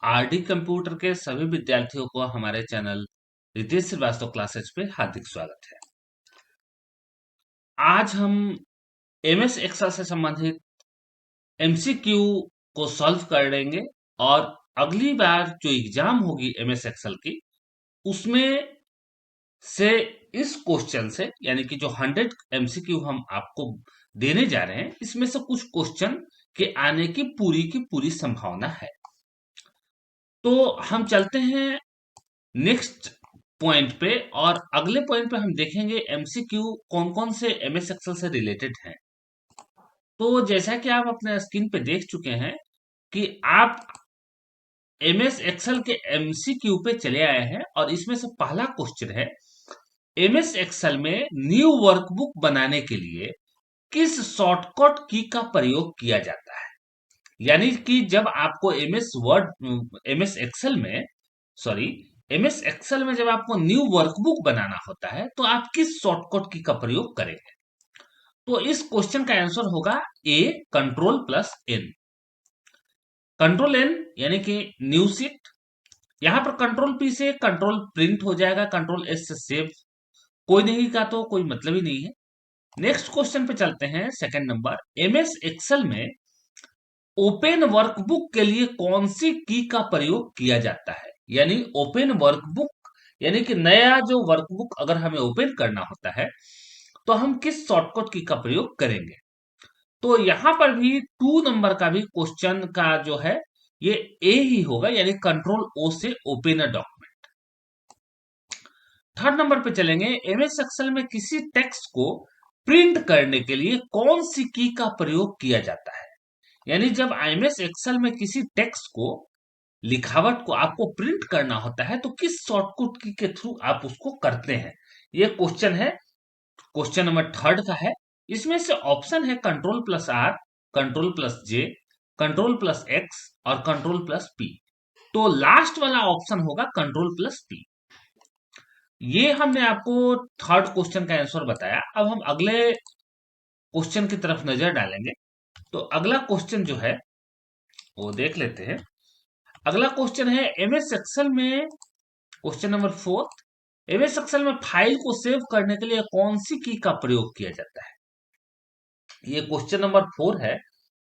RD computer के सभी विद्यार्थियों को हमारे चैनल रितेश श्रीवास्तव क्लासेस पे हार्दिक स्वागत है। आज हम एमएस एक्सेल से संबंधित एमसीक्यू को सॉल्व करेंगे और अगली बार जो एग्जाम होगी एमएस एक्सेल की उसमें से इस क्वेश्चन से यानी कि जो 100 एमसीक्यू हम आपको देने जा रहे हैं इसमें से कुछ क्वेश्चन के आने की पूरी संभावना है। तो हम चलते हैं नेक्स्ट पॉइंट पे और अगले पॉइंट पे हम देखेंगे एमसीक्यू कौन कौन से एमएस एक्सेल से रिलेटेड हैं। तो जैसा कि आप अपने स्क्रीन पे देख चुके हैं कि आप एमएस एक्सेल के एमसीक्यू पे चले आए हैं और इसमें से पहला क्वेश्चन है एमएस एक्सेल में न्यू वर्कबुक बनाने के लिए किस शॉर्टकट की का प्रयोग किया जाता है। यानी कि जब आपको एमएस एक्सेल में सॉरी एमएस एक्सेल में जब आपको न्यू वर्कबुक बनाना होता है तो आप किस शॉर्टकट की का प्रयोग करेंगे। तो इस क्वेश्चन का आंसर होगा A control plus N. Control N यानी कि न्यू शीट, यहां पर कंट्रोल पी से कंट्रोल प्रिंट हो जाएगा, कंट्रोल एस से सेव, कोई नहीं का तो कोई मतलब ही नहीं है। नेक्स्ट क्वेश्चन पे चलते हैं, सेकंड नंबर, एमएस एक्सेल में ओपन वर्कबुक के लिए कौन सी की का प्रयोग किया जाता है। यानी ओपन वर्कबुक यानी कि नया जो वर्कबुक अगर हमें ओपन करना होता है तो हम किस शॉर्टकट की का प्रयोग करेंगे। तो यहां पर भी 2 नंबर का भी क्वेश्चन का जो है ये ए ही होगा, यानी कंट्रोल ओ से open a document. Third number पे चलेंगे, एमएस एक्सेल में किसी टेक्स्ट को प्रिंट करने के लिए कौन सी की का प्रयोग किया जाता है। यानी जब एमएस एक्सेल में किसी टेक्स्ट को लिखावट को आपको प्रिंट करना होता है तो किस शॉर्टकट की के थ्रू आप उसको करते हैं। ये क्वेश्चन है, क्वेश्चन नंबर थर्ड का है। इसमें से ऑप्शन है control plus R, control plus J, control plus X और कंट्रोल प्लस पी। तो लास्ट वाला ऑप्शन होगा कंट्रोल प्लस पी। ये हमने आपको थर्ड क्वेश्चन का आंसर बताया। अब हम अगले क्वेश्चन की तरफ नजर डालेंगे। तो अगला क्वेश्चन जो है वो देख लेते हैं। अगला क्वेश्चन है एमएस एक्सेल में, question number fourth, MS Excel में फाइल को सेव करने के लिए कौन सी की का प्रयोग किया जाता है। ये क्वेश्चन नंबर 4 है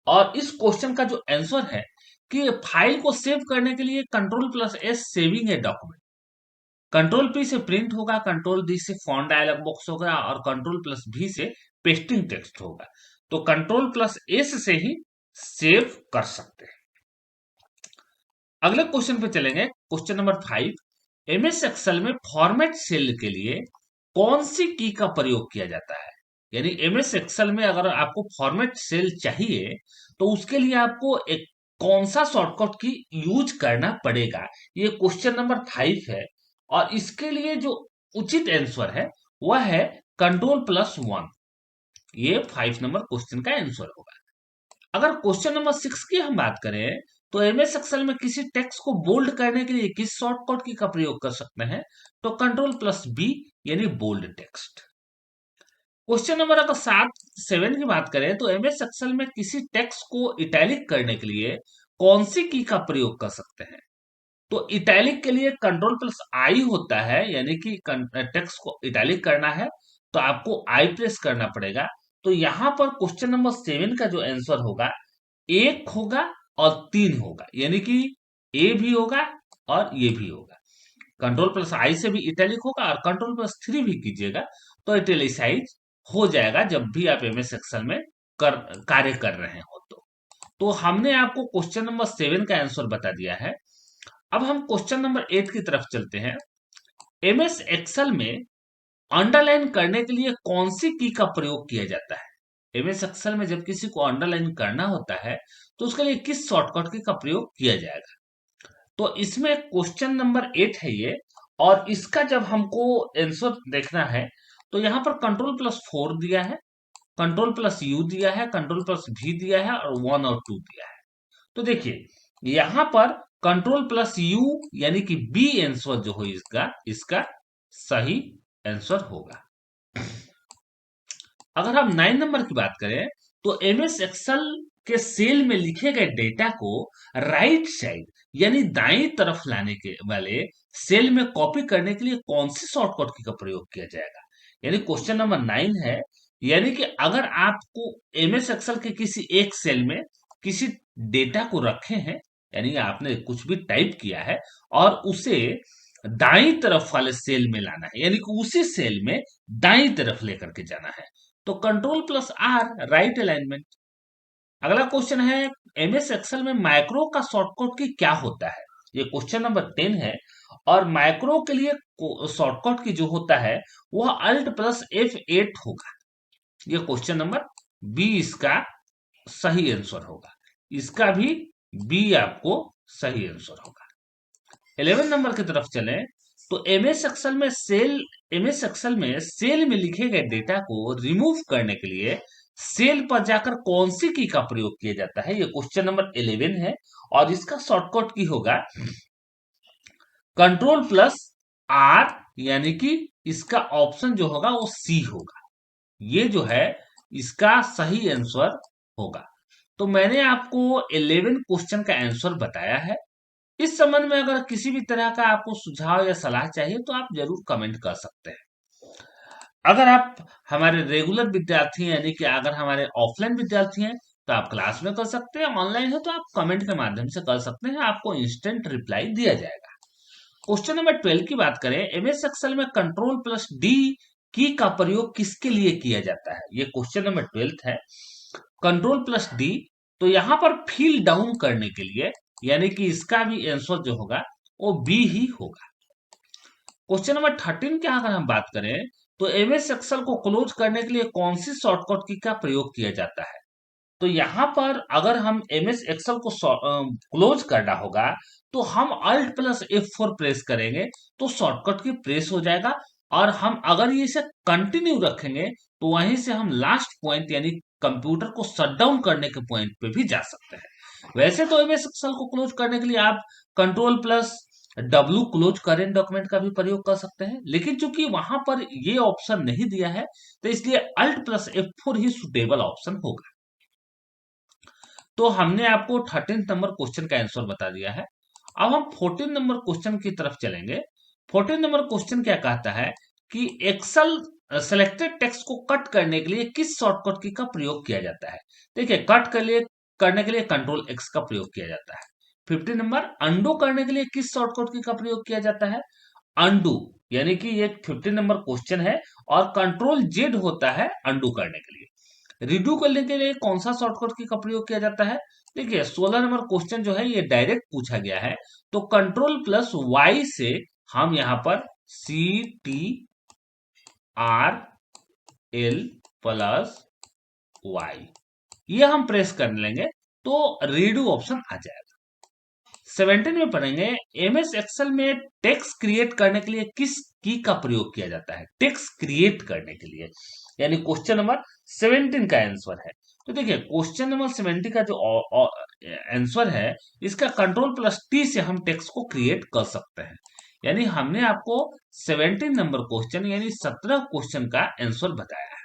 और इस क्वेश्चन का जो आंसर है कि फाइल को सेव करने के लिए control plus S saving a document, control P से प्रिंट होगा, कंट्रोल डी से फॉन्ट डायलॉग बॉक्स होगा और कंट्रोल प्लस भी से पेस्टिंग टेक्स्ट होगा। तो कंट्रोल प्लस एस से ही सेव कर सकते हैं। अगले क्वेश्चन पे चलेंगे, क्वेश्चन नंबर 5, एमएस एक्सेल में फॉर्मेट सेल के लिए कौन सी की का प्रयोग किया जाता है। यानी एमएस एक्सेल में अगर आपको फॉर्मेट सेल चाहिए तो उसके लिए आपको एक कौन सा शॉर्टकट की यूज करना पड़ेगा। ये क्वेश्चन नंबर 5 है और इसके लिए जो उचित आंसर है वह है कंट्रोल प्लस 1। ये 5 नंबर क्वेश्चन का आंसर होगा। अगर क्वेश्चन नंबर 6 की हम बात करें तो एमएस एक्सेल में किसी टेक्स्ट को बोल्ड करने के लिए किस शॉर्टकट की का प्रयोग कर सकते हैं। तो कंट्रोल प्लस बी यानी बोल्ड टेक्स्ट। क्वेश्चन नंबर अगर 7 की बात करें तो एमएस एक्सेल में किसी टेक्स्ट को इटैलिक करने के लिए कौन सी की का प्रयोग कर सकते हैं। तो इटैलिक के लिए कंट्रोल प्लस आई होता है, यानी कि टेक्स्ट को इटैलिक करना है तो आपको आई प्रेस करना पड़ेगा। तो यहां पर क्वेश्चन नंबर 7 का जो आंसर होगा 1 होगा और 3 होगा, यानी कि ए भी होगा और ये भी होगा। कंट्रोल प्लस आई से भी इटैलिक होगा और कंट्रोल प्लस 3 भी कीजिएगा तो इटैलिसाइज हो जाएगा जब भी आप एमएस एक्सेल में कार्य कर रहे हो। तो हमने आपको क्वेश्चन नंबर 7 का आंसर बता दिया है। अब हम क्वेश्चन नंबर 8 की तरफ चलते हैं। एमएस एक्सेल में अंडरलाइन करने के लिए कौन सी की का प्रयोग किया जाता है। एमएस एक्सेल में जब किसी को अंडरलाइन करना होता है तो उसके लिए किस शॉर्टकट की का प्रयोग किया जाएगा। तो इसमें क्वेश्चन नंबर 8 है ये, और इसका जब हमको आंसर देखना है तो यहाँ पर कंट्रोल प्लस 4 दिया है, कंट्रोल प्लस यू दिया है, कंट्रोल प्लस भी दिया है और 1 और 2 दिया है। तो देखिए यहां पर कंट्रोल प्लस यू यानी कि बी आंसर जो हो इसका इसका सही आंसर होगा। अगर हम 9 नंबर की बात करें तो एमएस एक्सेल के सेल में लिखे गए डेटा को राइट साइड यानी दाईं तरफ लाने के वाले सेल में कॉपी करने के लिए कौन सी शॉर्टकट की का प्रयोग किया जाएगा। यानी क्वेश्चन नंबर 9 है, यानी कि अगर आपको एमएस एक्सेल के किसी एक सेल में किसी डेटा को रखे हैं, यानी आपने कुछ भी टाइप किया है और उसे दाईं तरफ वाले सेल में लाना है, यानी कि उसी सेल में दाईं तरफ लेकर के जाना है, तो control plus R right alignment. अगला क्वेश्चन है, एमएस एक्सेल में मैक्रो का शॉर्टकट की क्या होता है। ये क्वेश्चन नंबर 10 है और मैक्रो के लिए शॉर्टकट की जो होता है वह अल्ट प्लस F8 होगा। ये क्वेश्चन नंबर बी इसका सही आंसर होगा, इसका भी बी आपको सही आंसर होगा। 11 नंबर की तरफ चलें तो एमएस एक्सेल में सेल में लिखे गए डेटा को रिमूव करने के लिए सेल पर जाकर कौन सी की का प्रयोग किया जाता है। ये क्वेश्चन नंबर 11 है और इसका शॉर्टकट की होगा कंट्रोल प्लस आर, यानी कि इसका ऑप्शन जो होगा वो सी होगा। ये जो है इसका सही आंसर होगा। तो मैंने आपको 11 क्वेश्चन का आंसर बताया है। इस संबंध में अगर किसी भी तरह का आपको सुझाव या सलाह चाहिए तो आप जरूर कमेंट कर सकते हैं। अगर आप हमारे रेगुलर विद्यार्थी हैं, यानी कि अगर हमारे ऑफलाइन विद्यार्थी हैं तो आप क्लास में कर सकते हैं, ऑनलाइन है तो आप कमेंट के माध्यम से कर सकते हैं, आपको इंस्टेंट रिप्लाई दिया जाएगा। क्वेश्चन नंबर 12 की बात करें, एमएस एक्सेल में कंट्रोल प्लस डी की का प्रयोग किसके लिए किया जाता है। ये क्वेश्चन नंबर 12 है। कंट्रोल प्लस डी, तो यहां पर फील डाउन करने के लिए, यानी कि इसका भी आंसर जो होगा वो बी ही होगा। क्वेश्चन नंबर 13 की अगर हम बात करें तो एमएस एक्सेल को क्लोज करने के लिए कौन सी शॉर्टकट की का प्रयोग किया जाता है। तो यहाँ पर अगर हम एमएस एक्सेल को क्लोज करना होगा तो हम अल्ट प्लस F4 प्रेस करेंगे तो शॉर्टकट की प्रेस हो जाएगा, और हम अगर ये इसे कंटिन्यू रखेंगे तो वहीं से हम लास्ट पॉइंट यानी कंप्यूटर को शट डाउन करने के पॉइंट पे भी जा सकते हैं। वैसे तो एमएस एक्सेल को क्लोज करने के लिए आप control plus W close current document का भी प्रयोग कर सकते हैं, लेकिन चूंकि वहां पर ये ऑप्शन नहीं दिया है तो इसलिए अल्ट प्लस F4 ही सुटेबल ऑप्शन होगा। तो हमने आपको 13 नंबर क्वेश्चन का आंसर बता दिया है। अब हम 14 नंबर क्वेश्चन की तरफ चलेंगे। 14 नंबर क्वेश्चन क्या कहता है कि एक्सेल सेलेक्टेड टेक्स्ट को कट करने के लिए किस शॉर्टकट की का प्रयोग किया जाता है। देखिए, कट करने के लिए कंट्रोल एक्स का प्रयोग किया जाता है। 15 नंबर, अंडू करने के लिए किस शॉर्टकट की का प्रयोग किया जाता है। अंडू, यानी कि ये 15 नंबर क्वेश्चन है और कंट्रोल जेड होता है अंडू करने के लिए। रिड्यू करने के लिए कौन सा शॉर्टकट की का प्रयोग किया जाता है। देखिए, 16 नंबर क्वेश्चन जो है ये डायरेक्ट पूछा गया है, तो कंट्रोल प्लस वाई से हम यहाँ पर CTRL प्लस वाई ये हम प्रेस कर लेंगे तो रीडू ऑप्शन आ जाएगा। 17 में पढ़ेंगे, एमएस एक्सेल में टेक्स्ट क्रिएट करने के लिए किस की का प्रयोग किया जाता है। टेक्स्ट क्रिएट करने के लिए, यानी क्वेश्चन नंबर 17 का आंसर है। तो देखिए, क्वेश्चन नंबर 17 का जो आंसर है इसका कंट्रोल प्लस टी से हम टेक्स्ट को क्रिएट कर सकते हैं। यानी हमने आपको 17 नंबर क्वेश्चन यानी 17 क्वेश्चन का आंसर बताया है।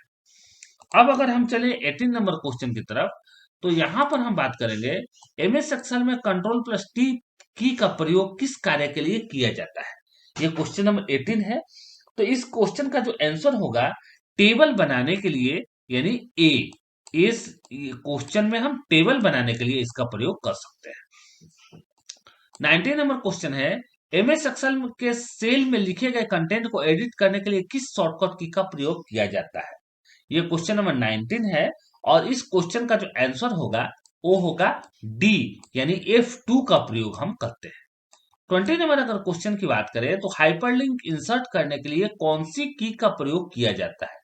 अब अगर हम चले 18 नंबर क्वेश्चन की तरफ, तो यहां पर हम बात करेंगे एमएस एक्सेल में कंट्रोल प्लस टी की का प्रयोग किस कार्य के लिए किया जाता है। ये क्वेश्चन नंबर 18 है। तो इस क्वेश्चन का जो आंसर होगा टेबल बनाने के लिए, यानी ए, इस क्वेश्चन में हम टेबल बनाने के लिए इसका प्रयोग कर सकते हैं। 19 नंबर क्वेश्चन है, एमएस एक्सेल के सेल में लिखे गए कंटेंट को एडिट करने के लिए किस शॉर्टकट की का प्रयोग किया जाता है। ये क्वेश्चन नंबर 19 है और इस क्वेश्चन का जो आंसर होगा वो होगा डी, यानी F2 का प्रयोग हम करते हैं। 20 नंबर अगर क्वेश्चन की बात करें तो हाइपरलिंक इंसर्ट करने के लिए कौन सी की का प्रयोग किया जाता है।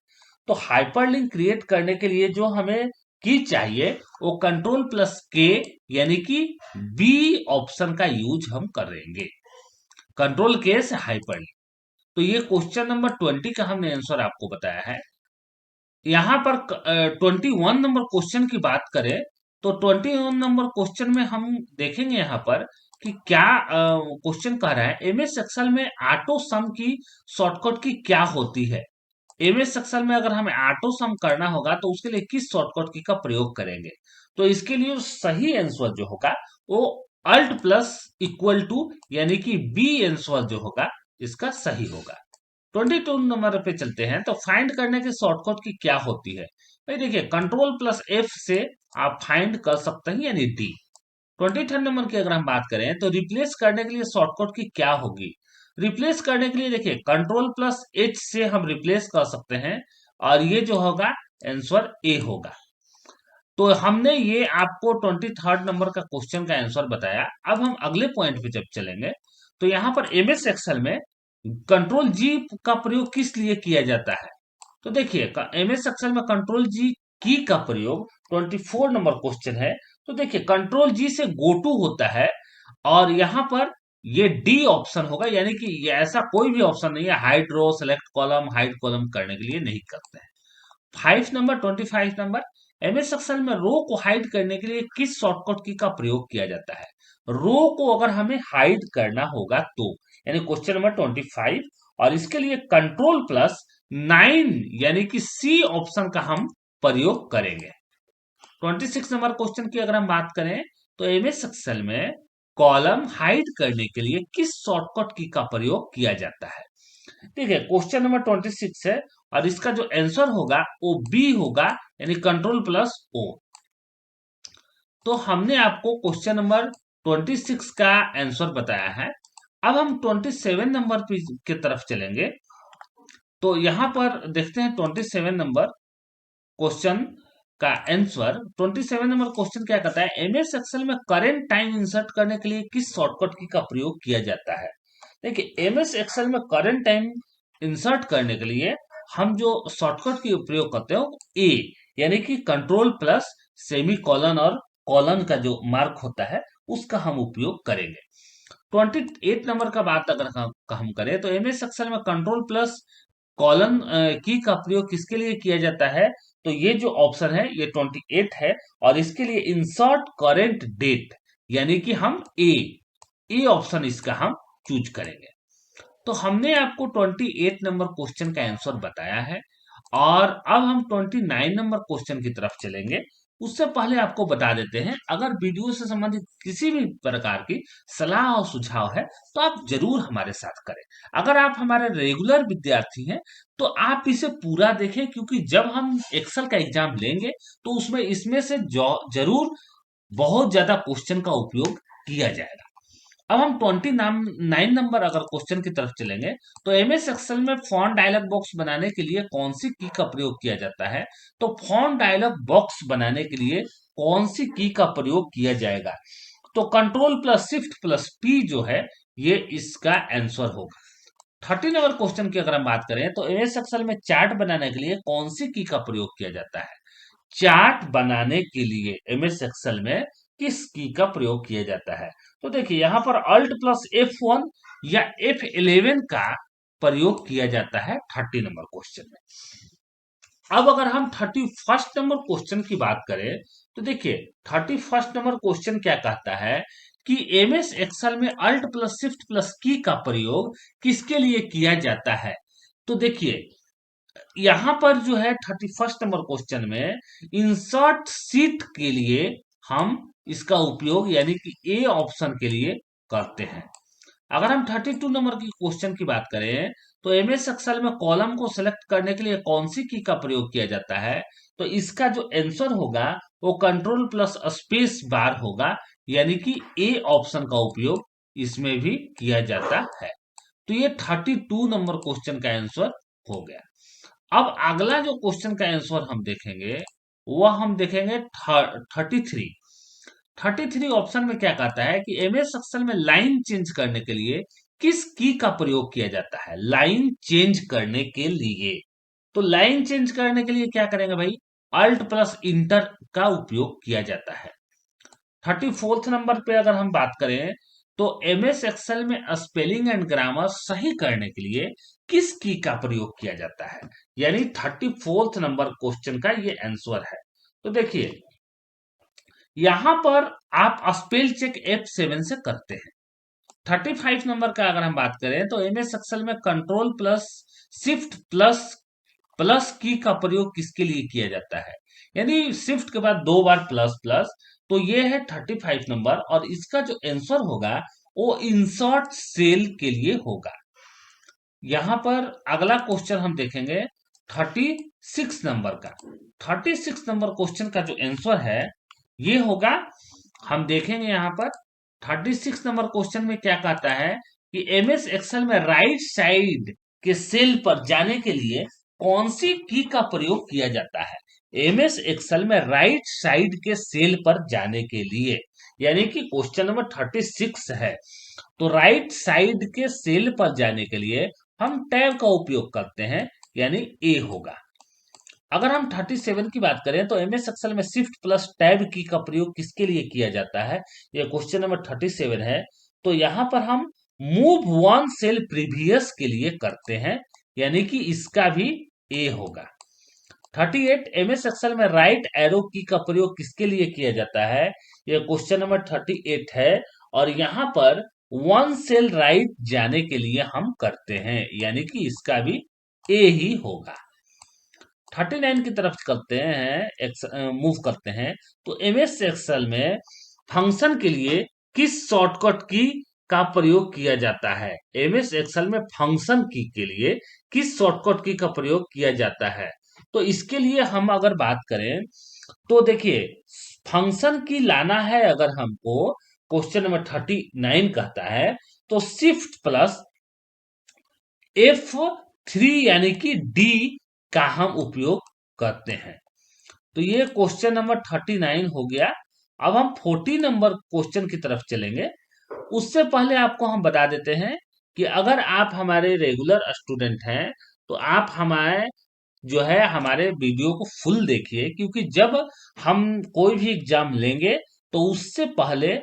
तो हाइपरलिंक क्रिएट करने के लिए जो हमें की चाहिए वो कंट्रोल प्लस के, यानी कि बी ऑप्शन का यूज हम करेंगे, कंट्रोल के से हाइपरलिंक। तो ये क्वेश्चन नंबर 20 का हमने आंसर आपको बताया है। यहाँ पर 21 नंबर क्वेश्चन की बात करें तो 21 नंबर क्वेश्चन में हम देखेंगे यहाँ पर कि क्या क्वेश्चन कह रहा है, एमएस एक्सेल में ऑटो सम की शॉर्टकट की क्या होती है। एमएस एक्सेल में अगर हमें ऑटो सम करना होगा तो उसके लिए किस शॉर्टकट की का प्रयोग करेंगे? तो इसके लिए सही आंसर जो होगा वो अल्ट प्लस इक्वल टू यानी कि बी आंसर जो होगा इसका सही होगा। 22 नंबर पे चलते हैं, तो फाइंड करने के शॉर्टकट की क्या होती है? भाई देखिए, कंट्रोल प्लस एफ से आप फाइंड कर सकते हैं यानी डी। 23 नंबर की अगर हम बात करें तो रिप्लेस करने के लिए शॉर्टकट की क्या होगी? रिप्लेस करने के लिए देखिए, कंट्रोल प्लस एच से हम रिप्लेस कर सकते हैं और ये जो होगा आंसर ए होगा। तो हमने ये आपको 23 नंबर का क्वेश्चन का आंसर बताया। अब हम अगले पॉइंट पे जब चलेंगे तो यहाँ पर एमएस एक्सेल में कंट्रोल जी का प्रयोग किस लिए किया जाता है? तो देखिए, एमएस एक्सेल में कंट्रोल जी की का प्रयोग 24 नंबर क्वेश्चन है। तो देखिए, कंट्रोल जी से गो टू होता है और यहाँ पर ये डी ऑप्शन होगा, यानी कि ये ऐसा कोई भी ऑप्शन नहीं है हाइड रो, सेलेक्ट कॉलम, हाइड कॉलम करने के लिए नहीं करते हैं। 25 नंबर, एमएस एक्सेल में रो को हाइड करने के लिए किस शॉर्टकट की का प्रयोग किया जाता है? रो को अगर हमें हाइड करना होगा तो, यानी क्वेश्चन नंबर 25, और इसके लिए कंट्रोल प्लस 9 यानी कि सी ऑप्शन का हम प्रयोग करेंगे। 26 नंबर क्वेश्चन की अगर हम बात करें तो एमएस एक्सेल में कॉलम हाइड करने के लिए किस शॉर्टकट की का प्रयोग किया जाता है? ठीक है, क्वेश्चन नंबर 26 है और इसका जो आंसर होगा वो बी होगा, यानी कंट्रोल प्लस ओ। तो हमने आपको क्वेश्चन नंबर 26 का आंसर बताया है। अब हम 27 नंबर की तरफ चलेंगे। तो यहां पर देखते हैं 27 नंबर क्वेश्चन का आंसर। 27 नंबर क्वेश्चन क्या कहता है? एमएस एक्सेल में करंट टाइम इंसर्ट करने के लिए किस शॉर्टकट की का प्रयोग किया जाता है? देखिए, एमएस एक्सेल में करंट टाइम इंसर्ट करने के लिए हम जो शॉर्टकट की प्रयोग करते हैं ए, यानी कि कंट्रोल प्लस सेमी कॉलन और कॉलन का जो मार्क होता है उसका हम उपयोग करेंगे। 28 नंबर का बात अगर हम करें तो एमएस एक्सेल में कंट्रोल प्लस कॉलन की का प्रयोग किसके लिए किया जाता है? तो ये जो ऑप्शन है ये 28 है और इसके लिए इंसर्ट करेंट डेट, यानी कि हम ए ऑप्शन इसका हम चूज करेंगे। तो हमने आपको 28 नंबर क्वेश्चन का आंसर बताया है और अब हम 29 नंबर क्वेश्चन की तरफ चलेंगे। उससे पहले आपको बता देते हैं, अगर वीडियो से संबंधित किसी भी प्रकार की सलाह और सुझाव है तो आप जरूर हमारे साथ करें। अगर आप हमारे रेगुलर विद्यार्थी हैं तो आप इसे पूरा देखें, क्योंकि जब हम एक्सेल का एग्जाम लेंगे तो उसमें इसमें से जरूर बहुत ज्यादा क्वेश्चन का उपयोग किया जाएगा। अब हम 29 नंबर अगर क्वेश्चन की तरफ चलेंगे तो एमएस एक्सेल में फॉन्ट डायलॉग बॉक्स बनाने के लिए कौन सी की का प्रयोग किया जाता है? तो फॉन्ट डायलॉग बॉक्स बनाने के लिए कौन सी की का प्रयोग किया जाएगा? तो control plus shift plus P जो है ये इसका आंसर होगा। 30 नंबर क्वेश्चन की अगर हम बात करें तो एमएस एक्सेल में चार्ट बनाने के लिए कौन सी की का प्रयोग किया जाता है? चार्ट बनाने के लिए एमएस एक्सेल में किस की का प्रयोग किया जाता है? तो देखिए, यहां पर अल्ट प्लस F1 या F11 का प्रयोग किया जाता है 30 नंबर क्वेश्चन में। अब अगर हम 31 नंबर क्वेश्चन की बात करें तो देखिए, 31 नंबर क्वेश्चन क्या कहता है कि एमएस एक्सेल में अल्ट प्लस शिफ्ट प्लस की का प्रयोग किसके लिए किया जाता है? तो देखिए, यहाँ पर जो है 31 नंबर क्वेश्चन में इंसर्ट सीट के लिए हम इसका उपयोग यानी कि ए ऑप्शन के लिए करते हैं। अगर हम 32 नंबर की क्वेश्चन की बात करें तो एमएस एक्सेल में कॉलम को सिलेक्ट करने के लिए कौन सी की का प्रयोग किया जाता है? तो इसका जो आंसर होगा वो कंट्रोल प्लस स्पेस बार होगा, यानी कि ए ऑप्शन का उपयोग इसमें भी किया जाता है। तो ये 32 नंबर क्वेश्चन का आंसर हो गया। अब अगला जो क्वेश्चन का आंसर हम देखेंगे वह हम देखेंगे 33। 33 ऑप्शन में क्या कहता है कि एमएस एक्सेल में लाइन चेंज करने के लिए किस की का प्रयोग किया जाता है? लाइन चेंज करने के लिए, तो लाइन चेंज करने के लिए क्या करेंगे भाई? अल्ट प्लस इंटर का उपयोग किया जाता है। 34th नंबर पे अगर हम बात करें तो एमएस एक्सेल में स्पेलिंग एंड ग्रामर सही करने के लिए किस की का प्रयोग किया जाता है? यानी 34th नंबर क्वेश्चन का ये आंसर है। तो देखिए, यहां पर आप स्पेल चेक F7 से करते हैं। 35 नंबर का अगर हम बात करें तो एमएस एक्सेल में control plus shift plus plus की का प्रयोग किसके लिए किया जाता है, यानी शिफ्ट के बाद 2 बार प्लस प्लस। तो ये है 35 नंबर, और इसका जो आंसर होगा वो इंसर्ट सेल के लिए होगा। यहां पर अगला क्वेश्चन हम देखेंगे 36 नंबर का। 36 नंबर क्वेश्चन का जो आंसर है ये होगा, हम देखेंगे यहाँ पर 36 नंबर क्वेश्चन में क्या कहता है कि एमएस एक्सेल में राइट साइड के सेल पर जाने के लिए कौन सी की का प्रयोग किया जाता है। एमएस एक्सेल में राइट साइड के सेल पर जाने के लिए, यानी कि क्वेश्चन नंबर 36 है, तो राइट साइड के सेल पर जाने के लिए हम टैब का उपयोग करते हैं, यानी ए होगा। अगर हम 37 की बात करें तो एमएस एक्सेल में शिफ्ट प्लस टैब की का प्रयोग किसके लिए किया जाता है, यह क्वेश्चन नंबर 37 है। तो यहां पर हम मूव वन सेल प्रीवियस के लिए करते हैं, यानी कि इसका भी ए होगा। 38 एमएस एक्सेल में राइट एरो की का प्रयोग किसके लिए किया जाता है, यह क्वेश्चन नंबर 38 है, और यहां पर वन सेल राइट जाने के लिए हम करते हैं, यानी कि इसका भी ए ही होगा। 39 की तरफ करते हैं, मूव करते हैं, तो एमएस एक्सेल में फंक्शन के लिए किस शॉर्टकट की का प्रयोग किया जाता है। एमएस एक्सेल में फंक्शन की के लिए किस शॉर्टकट की का प्रयोग किया जाता है, तो इसके लिए हम अगर बात करें तो देखिए, फंक्शन की लाना है अगर हमको, क्वेश्चन नंबर 39 कहता है तो शिफ्ट प्लस F3 यानी कि डी का हम उपयोग करते हैं। तो ये क्वेश्चन नंबर 39 हो गया। अब हम 40 नंबर क्वेश्चन की तरफ चलेंगे। उससे पहले आपको हम बता देते हैं कि अगर आप हमारे रेगुलर स्टूडेंट हैं तो आप हमारे जो है हमारे वीडियो को फुल देखिए, क्योंकि जब हम कोई भी एग्जाम लेंगे तो उससे पहले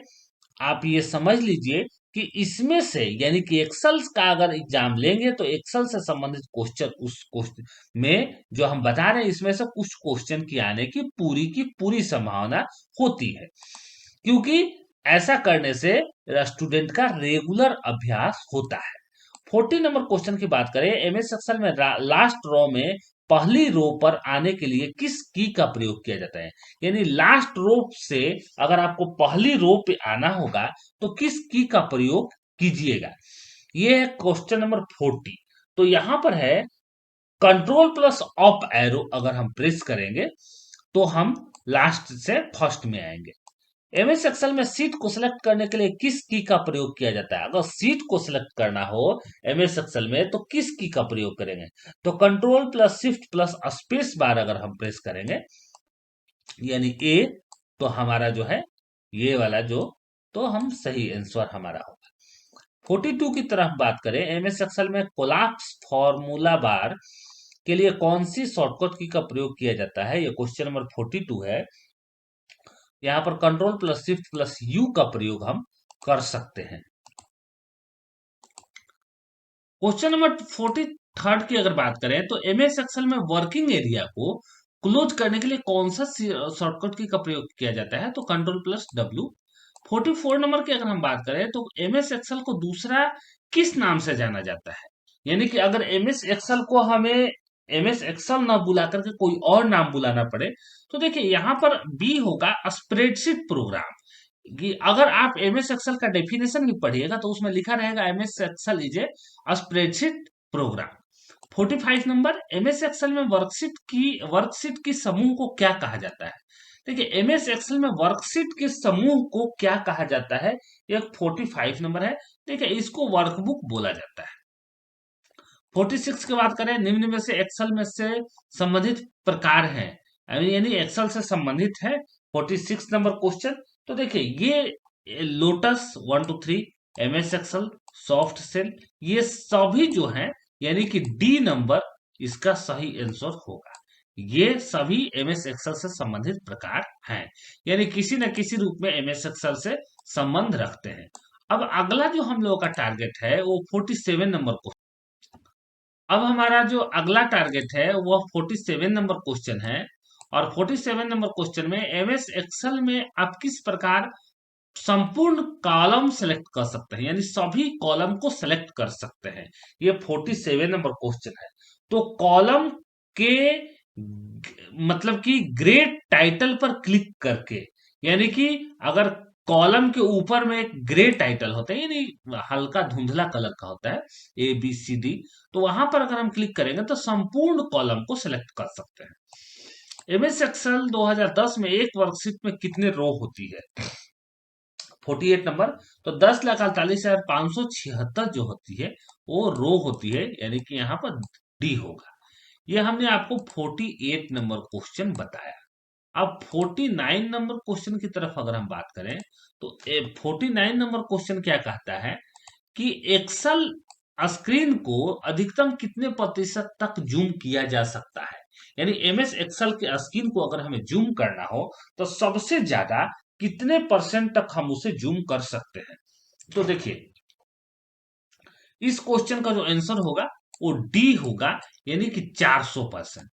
आप ये समझ लीजिए कि इसमें से, यानी कि एक्सेल का अगर एग्जाम लेंगे तो एक्सेल से संबंधित क्वेश्चन उस क्वेश्चन में जो हम बता रहे हैं इसमें से कुछ क्वेश्चन की पूरी संभावना होती है, क्योंकि ऐसा करने से स्टूडेंट का रेगुलर अभ्यास होता है। 40 नंबर क्वेश्चन की बात करें, एमएस एक्सेल में लास्ट रो में पहली रो पर आने के लिए किस की का प्रयोग किया जाता है, यानी लास्ट रो से अगर आपको पहली रो पे आना होगा तो किस की का प्रयोग कीजिएगा। ये है क्वेश्चन नंबर 40। तो यहां पर है कंट्रोल प्लस अप एरो, अगर हम प्रेस करेंगे तो हम लास्ट से फर्स्ट में आएंगे। एमएस एक्सेल में सीट को सिलेक्ट करने के लिए किस की का प्रयोग किया जाता है, अगर सीट को सिलेक्ट करना हो एमएस एक्सेल में तो किस की का प्रयोग करेंगे, तो control plus shift plus space bar अगर हम प्रेस करेंगे, यानी ए, तो हमारा जो है ये वाला जो, तो हम सही आंसर हमारा होगा। 42 की तरफ बात करें, एमएस एक्सेल में कोलैप्स फॉर्मूला बार के लिए कौन सी शॉर्टकट की का प्रयोग किया जाता है, ये क्वेश्चन नंबर 42 है। यहाँ पर control plus shift plus you का प्रयोग हम कर सकते हैं। क्वेश्चन नंबर 43 की अगर बात करें तो एमएस एक्सेल में वर्किंग एरिया को क्लोज करने के लिए कौन सा शॉर्टकट की का प्रयोग किया जाता है, तो कंट्रोल प्लस डब्ल्यू। 44 नंबर की अगर हम बात करें तो एमएस एक्सेल को दूसरा किस नाम से जाना जाता है, यानी कि अगर एमएस एक्सेल को हमें एमएस एक्सेल ना बुला करके कोई और नाम बुलाना पड़े, तो देखिए यहाँ पर बी होगा स्प्रेडशीट प्रोग्राम। कि अगर आप एमएस एक्सेल का डेफिनेशन भी पढ़िएगा तो उसमें लिखा रहेगा MS Excel is a spreadsheet program. 45 number, MS Excel में वर्कशीट की समूह को क्या कहा जाता है। देखिए एमएस एक्सेल में वर्कशीट के समूह को क्या कहा जाता है, ये 45 नंबर है। देखिए इसको वर्कबुक बोला जाता है। 46 की बात करें, निम्न में से एक्सेल में से संबंधित प्रकार हैं, यानी एक्सेल से संबंधित है 46 नंबर क्वेश्चन। तो देखिए ये Lotus 1 2 3, MS Excel, soft cell, ये सभी जो हैं, यानी कि डी नंबर इसका सही आंसर होगा। ये सभी एमएस एक्सेल से संबंधित प्रकार हैं, यानी किसी न किसी रूप में एमएस एक्सेल से संबंध रखते हैं। अब अगला जो हम लोगों का टारगेट है वो 47 नंबर क्वेश्चन। अब हमारा जो अगला टारगेट है वह 47 नंबर क्वेश्चन है, और 47 नंबर क्वेश्चन में एमएस एक्सेल में आप किस प्रकार संपूर्ण कॉलम सेलेक्ट कर सकते हैं, यानी सभी कॉलम को सेलेक्ट कर सकते हैं। ये 47 नंबर क्वेश्चन है। तो कॉलम के मतलब कि ग्रे टाइटल पर क्लिक करके, यानी कि अगर कॉलम के ऊपर में एक ग्रे टाइटल होता है, यानी हल्का धुंधला कलर का होता है, ए बी सी डी, तो वहां पर अगर हम क्लिक करेंगे तो संपूर्ण कॉलम को सिलेक्ट कर सकते हैं। एमएस एक्सेल 2010 में एक वर्कशीट में कितने रो होती है? 48 नंबर। तो 10,48,576 जो होती है वो रो होती है, यानी कि यहाँ पर डी होगा। ये हमने आपको 48 नंबर क्वेश्चन बताया। अब 49 नंबर क्वेश्चन की तरफ अगर हम बात करें तो 49 नंबर क्वेश्चन क्या कहता है कि एक्सेल स्क्रीन को अधिकतम कितने प्रतिशत तक जूम किया जा सकता है? यानी एमएस एक्सेल के स्क्रीन को अगर हमें जूम करना हो तो सबसे ज्यादा कितने परसेंट तक हम उसे जूम कर सकते हैं? तो देखिए, इस क्वेश्चन का जो आंसर होगा वो डी होगा, यानी कि 400%।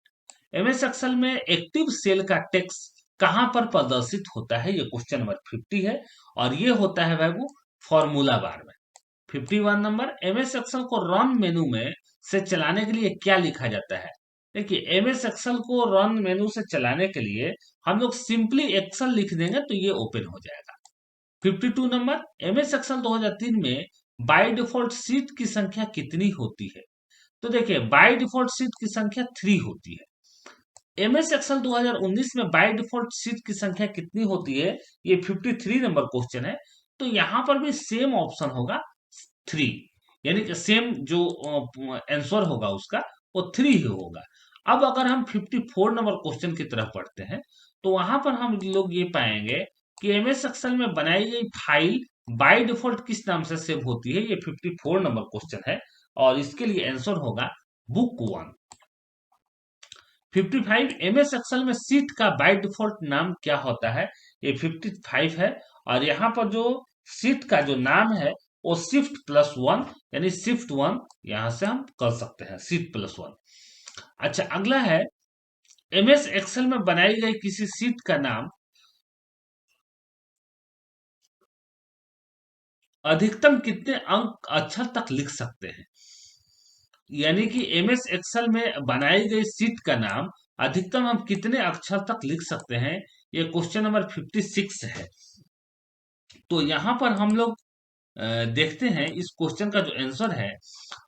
एमएस एक्सेल में एक्टिव सेल का टेक्स्ट कहां पर प्रदर्शित होता है? ये क्वेश्चन नंबर 50 है, और ये होता है बाबू फॉर्मूला बार में। 51 नंबर, एमएस एक्सेल को रन मेनू में से चलाने के लिए क्या लिखा जाता है? देखिए, एमएस एक्सेल को रन मेनू से चलाने के लिए हम लोग सिंपली एक्सेल लिख देंगे तो ये ओपन हो जाएगा। 52 नंबर, एमएस एक्सेल 2003 में बाय डिफॉल्ट सीट की संख्या कितनी होती है? तो देखिए, बाय डिफॉल्ट सीट की संख्या 3 होती है। एमएस एक्सेल 2019 में बाय डिफॉल्ट सीट की संख्या कितनी होती है? ये 53 नंबर क्वेश्चन है। तो यहां पर भी सेम ऑप्शन होगा 3, यानी कि सेम जो आंसर होगा उसका वो 3 ही होगा। अब अगर हम 54 नंबर क्वेश्चन की तरफ बढ़ते हैं तो वहां पर हम लोग ये पाएंगे कि एमएस एक्सेल में बनाई गई फाइल बाय डिफॉल्ट किस नाम से सेव होती है? ये 54 नंबर क्वेश्चन है, और इसके लिए आंसर होगा बुक 1। 55, एमएस एक्सेल में सीट का बाय डिफॉल्ट नाम क्या होता है? ये 55 है, और यहाँ पर जो सीट का जो नाम है वो शिफ्ट प्लस वन, यानी शिफ्ट वन यहां से हम कर सकते हैं, शिफ्ट प्लस वन। अच्छा, अगला है एमएस एक्सेल में बनाई गई किसी सीट का नाम अधिकतम कितने अंक अक्षर तक लिख सकते हैं? यानी कि एमएस एक्सेल में बनाई गई सीट का नाम अधिकतम हम कितने अक्षर तक लिख सकते हैं? ये क्वेश्चन नंबर 56 है। तो यहाँ पर हम लोग देखते हैं इस क्वेश्चन का जो आंसर है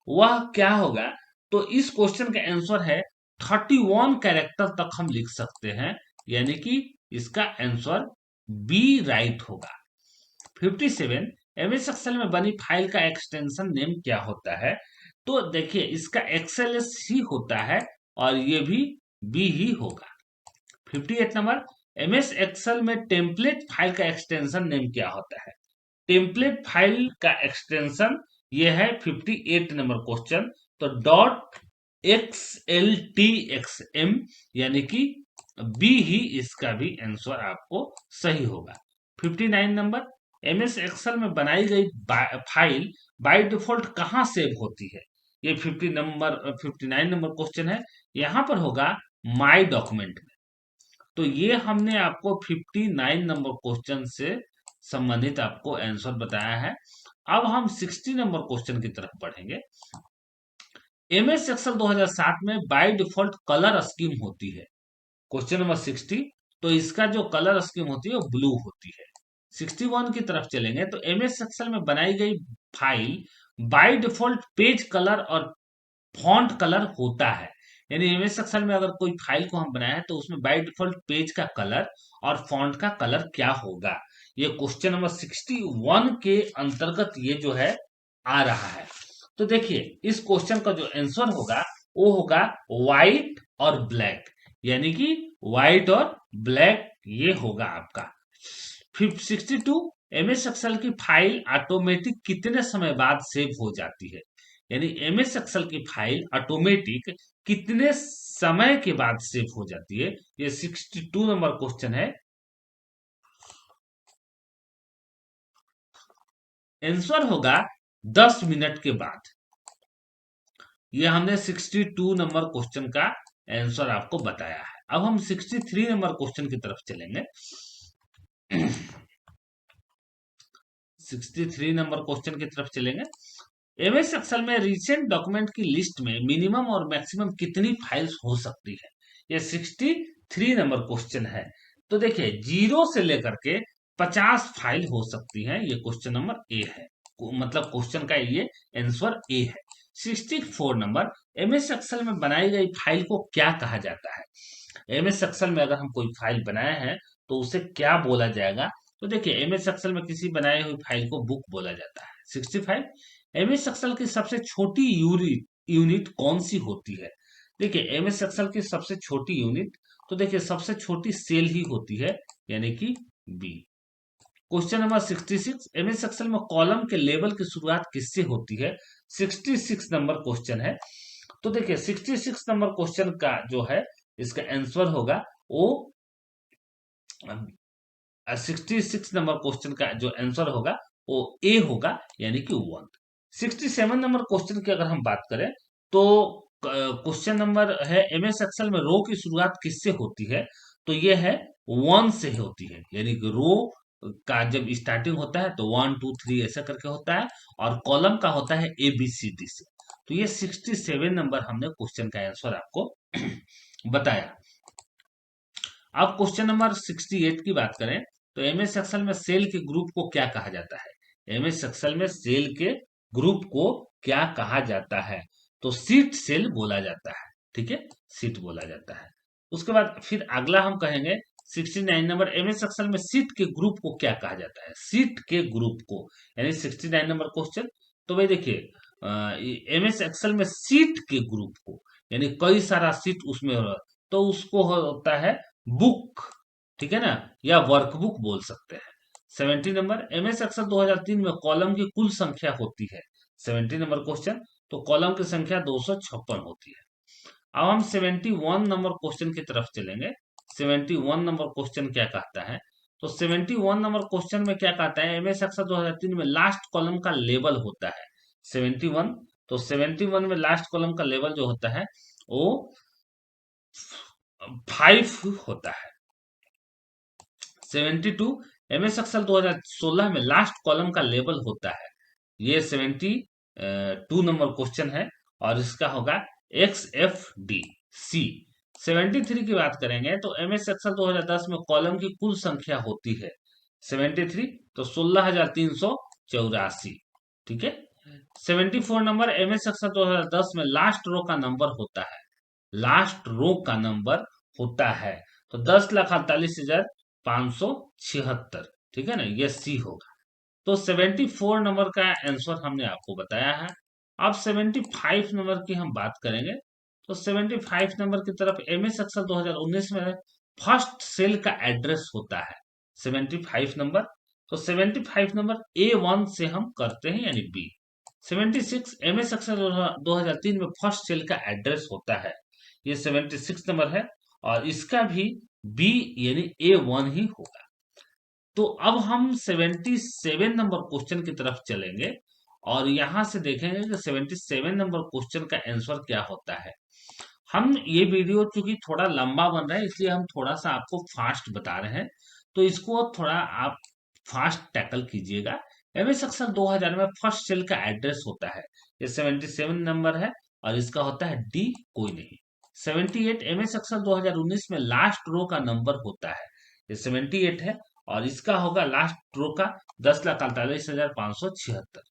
वह क्या होगा। तो इस क्वेश्चन का आंसर है 31 कैरेक्टर तक हम लिख सकते हैं, यानी कि इसका आंसर बी राइट होगा। 57, एमएस एक्सेल में बनी फाइल का एक्सटेंशन नेम क्या होता है? तो देखिए, इसका एक्सएलएस ही होता है, और ये भी बी ही होगा। 58 नंबर, एमएस एक्सेल में टेम्पलेट फाइल का एक्सटेंशन नेम क्या होता है? टेम्पलेट फाइल का एक्सटेंशन ये है 58 नंबर क्वेश्चन, तो dot X L T X M, यानी कि बी ही इसका भी आंसर आपको सही होगा। 59 नंबर, एमएस एक्सेल में बनाई गई फाइल बाय डिफॉल्ट कहाँ सेव होती है? ये 59 नंबर क्वेश्चन है, यहां पर होगा माय डॉक्यूमेंट में। तो ये हमने आपको 59 नंबर क्वेश्चन से संबंधित आपको आंसर बताया है। अब हम 60 नंबर क्वेश्चन की तरफ बढ़ेंगे। एमएस एक्सेल 2007 में बाय डिफॉल्ट कलर स्कीम होती है। क्वेश्चन नंबर 60, तो इसका जो कलर स्कीम होती है वो ब्लू होती है। 61 की तरफ चलेंगे तो एमएस एक्सेल में बनाई गई file by default page colour और फॉन्ट कलर होता है। यानी एमएस एक्सेल में अगर कोई फाइल को हम बनाए तो उसमें बाय डिफॉल्ट पेज का कलर और फॉन्ट का कलर क्या होगा? ये क्वेश्चन नंबर 61 के अंतर्गत ये जो है आ रहा है। तो देखिए, इस क्वेश्चन का जो आंसर होगा वो होगा व्हाइट और ब्लैक, यानी कि व्हाइट और ब्लैक ये होगा आपका। 62, एमएस एक्सेल की फाइल ऑटोमेटिक कितने समय बाद सेव हो जाती है? यानी एमएस एक्सेल की फाइल ऑटोमेटिक कितने समय के बाद सेव हो जाती है? ये 62 नंबर क्वेश्चन है। आंसर होगा 10 मिनट के बाद। ये हमने 62 नंबर क्वेश्चन का आंसर आपको बताया है। अब हम 63 नंबर क्वेश्चन की तरफ चलेंगे। 63 नंबर क्वेश्चन की तरफ चलेंगे। एमएस एक्सेल में रिसेंट डॉक्यूमेंट की लिस्ट में मिनिमम और मैक्सिमम कितनी फाइल्स हो सकती है? ये 63 नंबर क्वेश्चन है। तो देखिए, जीरो से लेकर के 50 फाइल हो सकती हैं। ये क्वेश्चन नंबर ए है। मतलब क्वेश्चन का ये आंसर ए है। 64 नंबर, एमएस एक्सेल में बनाई गई फाइल को क्या कहा जाता है? एमएस एक्सेल में अगर हम कोई फाइल बनाए हैं तो उसे क्या बोला जाएगा? तो देखिए, एमएस एक्सेल में किसी बनाई हुई फाइल को बुक बोला जाता है। 65, एमएस एक्सेल की सबसे छोटी यूनिट यूनिट कौन सी होती है? देखिए, एमएस एक्सेल की सबसे छोटी यूनिट, तो देखिए सबसे छोटी सेल ही होती है, यानी कि B. Question number 66, MS Excel में कॉलम के लेबल की शुरुआत किससे होती है? 66 नंबर क्वेश्चन है। तो देखिए, 66 नंबर क्वेश्चन का जो है इसका आंसर होगा वो 66 नंबर क्वेश्चन का जो आंसर होगा वो ए होगा, यानी कि 1। 67 नंबर क्वेश्चन की अगर हम बात करें तो क्वेश्चन नंबर है, एमएस एक्सेल में रो की शुरुआत किससे होती है? तो ये है 1 से होती है, यानी कि रो का जब स्टार्टिंग होता है तो 1 2 3 ऐसा करके होता है, और कॉलम का होता है ए बी सी डी से। तो ये 67 नंबर हमने क्वेश्चन का आंसर आपको बताया। अब क्वेश्चन नंबर 68 की बात करें तो एमएस एक्सेल में सेल के ग्रुप को क्या कहा जाता है? एमएस एक्सेल में सेल के ग्रुप को क्या कहा जाता है? तो सीट सेल बोला जाता है। ठीक है, सीट बोला जाता है। उसके बाद फिर अगला हम कहेंगे 69 नंबर, एमएस एक्सेल में सीट के ग्रुप को क्या कहा जाता है? सीट के ग्रुप को, यानी 69 नंबर क्वेश्चन। तो भाई देखिए, एमएस एक्सेल में सीट के ग्रुप को, यानी कई सारा सीट उसमें हो, तो उसको होता है बुक। ठीक है ना, या वर्कबुक बोल सकते हैं। 70 नंबर, एमएस एक्सेल 2003 में कॉलम की कुल संख्या होती है। 70 नंबर क्वेश्चन, तो कॉलम की संख्या 256 होती है। अब हम 71 नंबर क्वेश्चन की तरफ चलेंगे। 71 नंबर क्वेश्चन क्या कहता है? तो 71 नंबर क्वेश्चन में क्या कहता है, एमएस एक्सेल 2003 में लास्ट कॉलम का लेबल होता है 71। तो 71 में लास्ट कॉलम का लेबल जो होता है वो 5 होता है। 72, एमएस एक्सेल 2016 में लास्ट कॉलम का लेबल होता है। ये 72 नंबर क्वेश्चन है, और इसका होगा एक्स एफ डी सी। 73 की बात करेंगे तो एमएस एक्सेल 2010 में कॉलम की कुल संख्या होती है 73, तो 16,384। ठीक है। 74 नंबर, एमएस एक्सेल 2010 में लास्ट रो का नंबर होता है। लास्ट रो का नंबर होता है तो 10,48,576। ठीक है ना, ये सी होगा। तो 74 नंबर का आंसर हमने आपको बताया है। अब 75 नंबर की हम बात करेंगे तो 75 नंबर की तरफ, एमएस एक्सेल 2019 में फर्स्ट सेल का एड्रेस होता है 75 नंबर। तो 75 नंबर A1 से हम करते हैं, यानी बी। 76, एमएस एक्सेल 2003 में फर्स्ट सेल का एड्रेस होता है, ये 76 नंबर है, और इसका भी बी, यानी A1 ही होगा। तो अब हम 77 नंबर क्वेश्चन की तरफ चलेंगे, और यहां से देखेंगे कि 77 नंबर क्वेश्चन का आंसर क्या होता है। हम ये वीडियो चूंकि थोड़ा लंबा बन रहा है, इसलिए हम थोड़ा सा आपको फास्ट बता रहे हैं, तो इसको थोड़ा आप फास्ट टैकल कीजिएगा। एमएस एक्सेल 2000 में फर्स्ट सेल का एड्रेस होता है, ये 77 नंबर है, और इसका होता है डी, कोई नहीं। 78, एमएस एक्सेल 2019 में लास्ट रो का नंबर होता है, ये 78 है, और इसका होगा लास्ट रो का 10,48,576।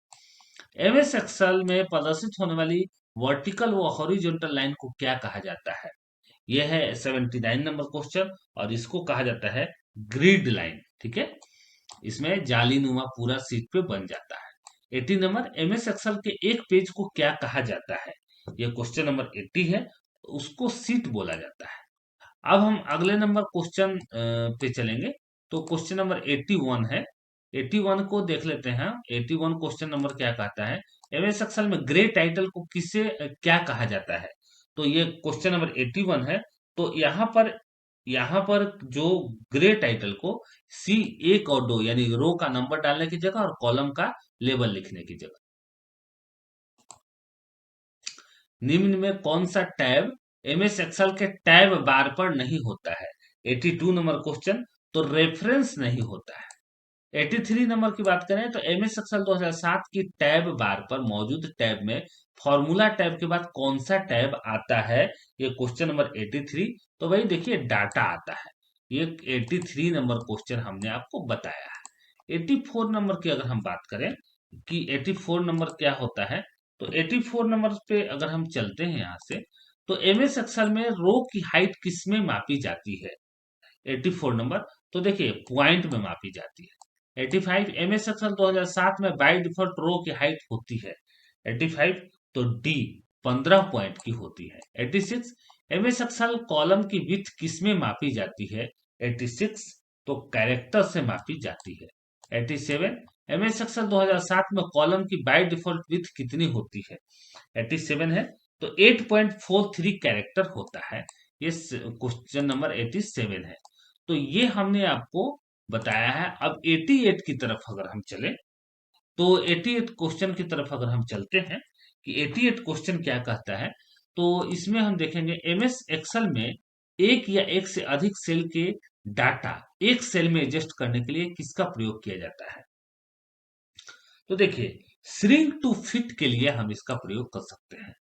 एमएस एक्सेल में प्रदर्शित होने वाली वर्टिकल व हॉरिजॉन्टल लाइन को क्या कहा जाता है? यह है 79 नंबर क्वेश्चन, और इसको कहा जाता है ग्रिड लाइन। ठीक है, इसमें जालीनुमा पूरा सीट पे बन जाता है। 80 नंबर, एमएस एक्सेल के एक पेज को क्या कहा जाता है? यह क्वेश्चन नंबर 80 है, उसको सीट बोला जाता है। अब हम अगले नंबर क्वेश्चन पे चलेंगे, तो क्वेश्चन नंबर 81 है। 81 को देख लेते हैं। 81 क्वेश्चन नंबर क्या कहता है, एमएस एक्सेल में ग्रे टाइटल को किसे क्या कहा जाता है? तो ये क्वेश्चन नंबर 81 है। तो यहाँ पर जो ग्रे टाइटल को C1 और 2, यानी रो का नंबर डालने की जगह और कॉलम का लेबल लिखने की जगह, निम्न में कौन सा टैब एमएस एक्सेल के टैब बार पर नहीं होता है? 82 नंबर क्वेश्चन, तो रेफरेंस नहीं होता है। 83 नंबर की बात करें तो एमएस एक्सेल 2007 की टैब बार पर मौजूद टैब में फॉर्मूला टैब के बाद कौन सा टैब आता है? ये क्वेश्चन नंबर 83। तो भाई देखिए डाटा आता है। ये 83 नंबर क्वेश्चन हमने आपको बताया है। 84 नंबर की अगर हम बात करें कि 84 नंबर क्या होता है, तो 84 नंबर पे अगर हम चलते हैं यहाँ से, तो एमएस एक्सेल में रो की हाइट किस में मापी जाती है? 84 नंबर, तो देखिए पॉइंट में मापी जाती है। 85 एमएस एक्सेल 2007 में बाय डिफॉल्ट रो की हाइट होती है 85, तो डी 15 पॉइंट की होती है। 86 एमएस एक्सेल कॉलम की विड्थ किस में मापी जाती है? 86, तो कैरेक्टर से मापी जाती है। 87 एमएस एक्सेल 2007 में कॉलम की बाय डिफॉल्ट विड्थ कितनी होती है? 87 है, तो 8.43 कैरेक्टर होता है। ये क्वेश्चन नंबर 87 है। तो ये हमने आपको बताया है। अब 88 की तरफ अगर हम चले, तो 88 क्वेश्चन की तरफ अगर हम चलते हैं कि 88 क्वेश्चन क्या कहता है, तो इसमें हम देखेंगे एमएस एक्सेल में एक या एक से अधिक सेल के डाटा एक सेल में एडजस्ट करने के लिए किसका प्रयोग किया जाता है? तो देखिए श्रिंक टू फिट के लिए हम इसका प्रयोग कर सकते हैं।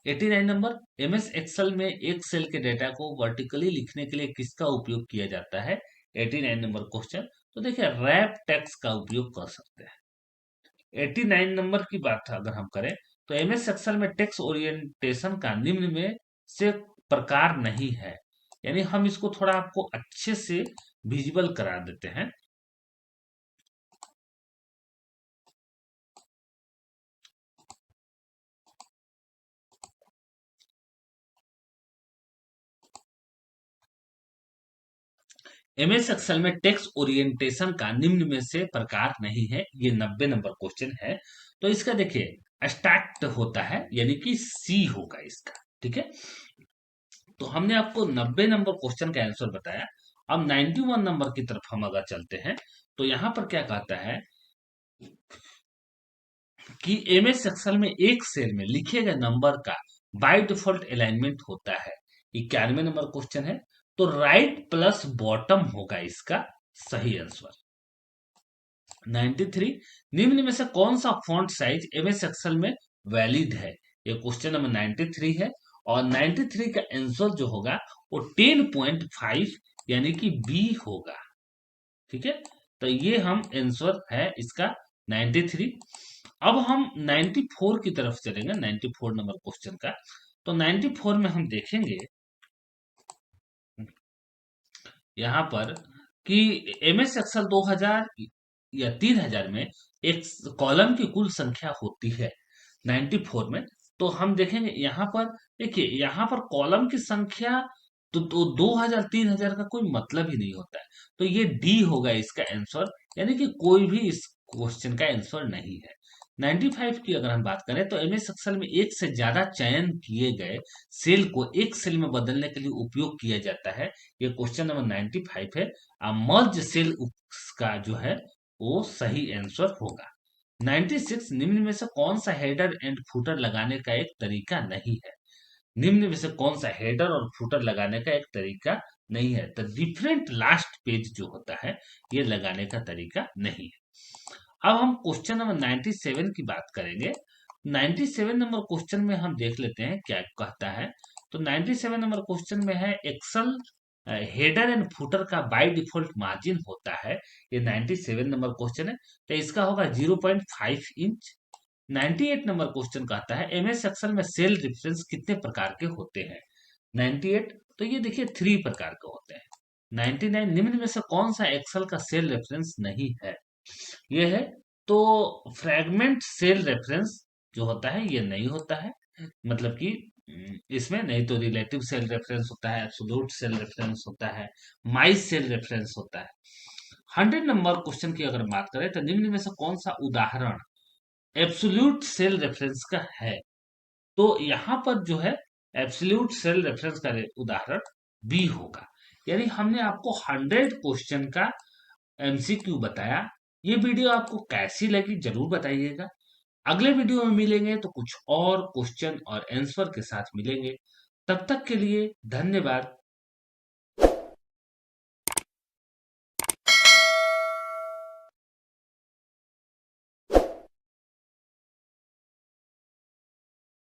89 नंबर एमएस एक्सेल में एक सेल के डेटा को वर्टिकली लिखने के लिए किसका उपयोग किया जाता है? 89 नंबर क्वेश्चन, तो देखिए रैप टेक्स्ट का उपयोग कर सकते हैं। 89 नंबर की बात अगर हम करें, तो एमएस एक्सेल में टेक्स्ट ओरिएंटेशन का निम्न में से प्रकार नहीं है। यानी हम इसको थोड़ा आपको अच्छे से विजुअल करा देते हैं। एमएस एक्सेल में टेक्स्ट ओरिएंटेशन का निम्न में से प्रकार नहीं है। ये 90 नंबर क्वेश्चन है। तो इसका देखिए स्टैक्ड होता है, यानी कि सी होगा इसका। ठीक है, तो हमने आपको 90 नंबर क्वेश्चन का आंसर बताया। अब 91 नंबर की तरफ हम अगर चलते हैं, तो यहाँ पर क्या कहता है कि एमएस एक्सेल में एक सेल में लिखे गए नंबर का बाय डिफॉल्ट अलाइनमेंट होता है। 91 नंबर क्वेश्चन है, तो राइट प्लस बॉटम होगा इसका सही आंसर। 93 निम्न में से कौन सा फॉन्ट साइज एमएस एक्सेल में वैलिड है? ये क्वेश्चन नंबर 93 है, और 93 का आंसर जो होगा वो 10.5 यानी कि बी होगा। ठीक है, तो ये हम आंसर है इसका 93। अब हम 94 की तरफ चलेंगे, 94 नंबर क्वेश्चन का। तो 94 में हम देखेंगे यहाँ पर कि एमएस एक्सेल 2000 या 3000 में एक कॉलम की कुल संख्या होती है 94 में। तो हम देखेंगे यहाँ पर, देखिए यहाँ पर कॉलम की संख्या तो 2000 3000 का कोई मतलब ही नहीं होता है। तो ये डी होगा इसका आंसर, यानी कि कोई भी इस क्वेश्चन का आंसर नहीं है। 95 की अगर हम बात करें, तो एमएस एक्सेल में एक से ज्यादा चयन किए गए सेल को एक सेल में बदलने के लिए उपयोग किया जाता है। ये क्वेश्चन नंबर 95 है। मर्ज सेल का जो है वो सही आंसर होगा। 96 निम्न में से कौन सा हेडर एंड फुटर लगाने का एक तरीका नहीं है? निम्न में से कौन सा हेडर और फुटर लगाने का एक तरीका नहीं है? तो डिफरेंट लास्ट पेज जो होता है ये लगाने का तरीका नहीं है। अब हम क्वेश्चन नंबर 97 की बात करेंगे। 97 नंबर क्वेश्चन में हम देख लेते हैं क्या कहता है। तो 97 नंबर क्वेश्चन में है एक्सेल हेडर एंड फुटर का बाय डिफॉल्ट मार्जिन होता है। ये 97 नंबर क्वेश्चन है, तो इसका होगा 0.5 इंच। 98 नंबर क्वेश्चन कहता है एमएस एक्सेल में सेल रेफरेंस कितने प्रकार के होते हैं? 98, तो ये देखिए 3 प्रकार के होते हैं। 99 निम्न में से कौन सा एक्सेल का सेल रेफरेंस नहीं है? ये है, तो फ्रैगमेंट सेल रेफरेंस जो होता है ये नहीं होता है। मतलब कि इसमें नहीं, तो रिलेटिव सेल रेफरेंस होता है, एब्सोल्यूट सेल रेफरेंस होता है, माई सेल रेफरेंस होता है। 100 नंबर क्वेश्चन की अगर बात करें, तो निम्न में से कौन सा उदाहरण एब्सोल्यूट सेल रेफरेंस का है? तो यहाँ पर जो है एब्सोल्यूट सेल रेफरेंस का उदाहरण बी होगा। यानी हमने आपको 100 क्वेश्चन का एमसीक्यू बताया। ये वीडियो आपको कैसी लगी जरूर बताइएगा। अगले वीडियो में मिलेंगे तो कुछ और क्वेश्चन और आंसर के साथ मिलेंगे। तब तक के लिए धन्यवाद।